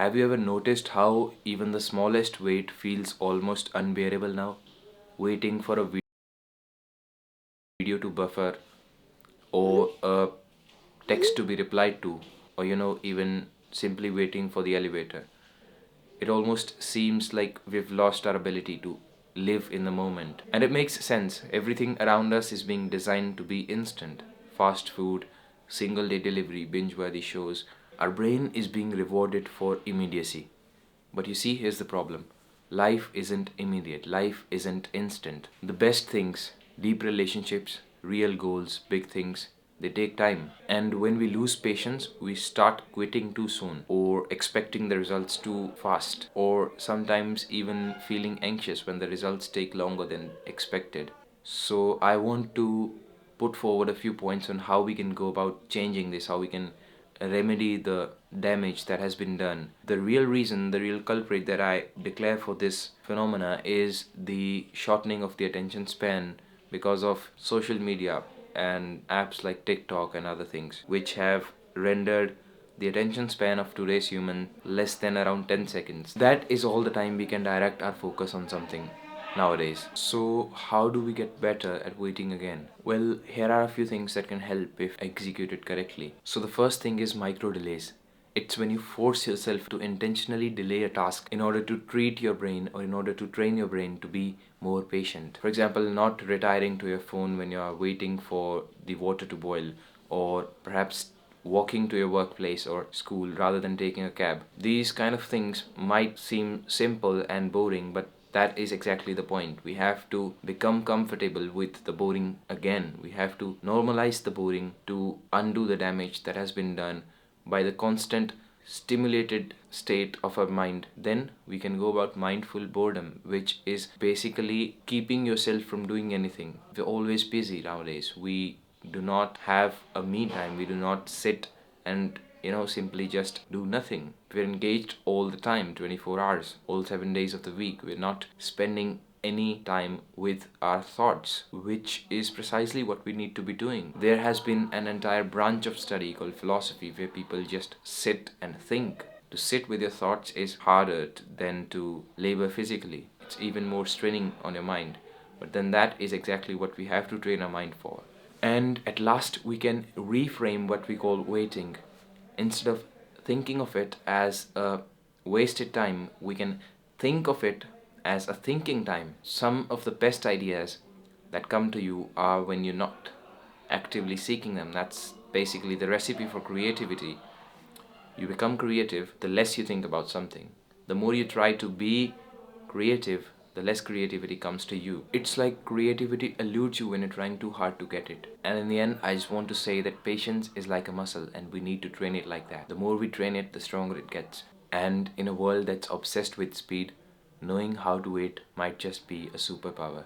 Have you ever noticed how even the smallest wait feels almost unbearable now? Waiting for a video to buffer, or a text to be replied to, or even simply waiting for the elevator. It almost seems like we've lost our ability to live in the moment. And it makes sense. Everything around us is being designed to be instant. Fast food, single day delivery, binge worthy shows. Our brain is being rewarded for immediacy. But you see, here's the problem. Life isn't immediate, life isn't instant. The best things, deep relationships, real goals, big things, they take time. And when we lose patience, we start quitting too soon, or expecting the results too fast, or sometimes even feeling anxious when the results take longer than expected. So, I want to put forward a few points on how we can go about changing this, how we can remedy the damage that has been done. The real reason, the real culprit that I declare for this phenomena is the shortening of the attention span because of social media and apps like TikTok and other things, which have rendered the attention span of today's human less than around 10 seconds. That is all the time we can direct our focus on something nowadays. So, how do we get better at waiting again? Well, here are a few things that can help if executed correctly. So, the first thing is micro delays. It's when you force yourself to intentionally delay a task in order to treat your brain or in order to train your brain to be more patient. For example, not retiring to your phone when you are waiting for the water to boil, or perhaps walking to your workplace or school rather than taking a cab. These kind of things might seem simple and boring, but that is exactly the point. We have to become comfortable with the boring again. We have to normalize the boring to undo the damage that has been done by the constant stimulated state of our mind. Then we can go about mindful boredom, which is basically keeping yourself from doing anything. We're always busy nowadays. We do not have a me time. We do not sit and simply just do nothing. We're engaged all the time, 24 hours, all 7 days of the week. We're not spending any time with our thoughts, which is precisely what we need to be doing. There has been an entire branch of study called philosophy where people just sit and think. To sit with your thoughts is harder than to labor physically. It's even more straining on your mind. But then that is exactly what we have to train our mind for. And at last, we can reframe what we call waiting. Instead of thinking of it as a wasted time, we can think of it as a thinking time. Some of the best ideas that come to you are when you're not actively seeking them. That's basically the recipe for creativity. You become creative the less you think about something. The more you try to be creative, the less creativity comes to you. It's like creativity eludes you when you're trying too hard to get it. And in the end, I just want to say that patience is like a muscle and we need to train it like that. The more we train it, the stronger it gets. And in a world that's obsessed with speed, knowing how to wait might just be a superpower.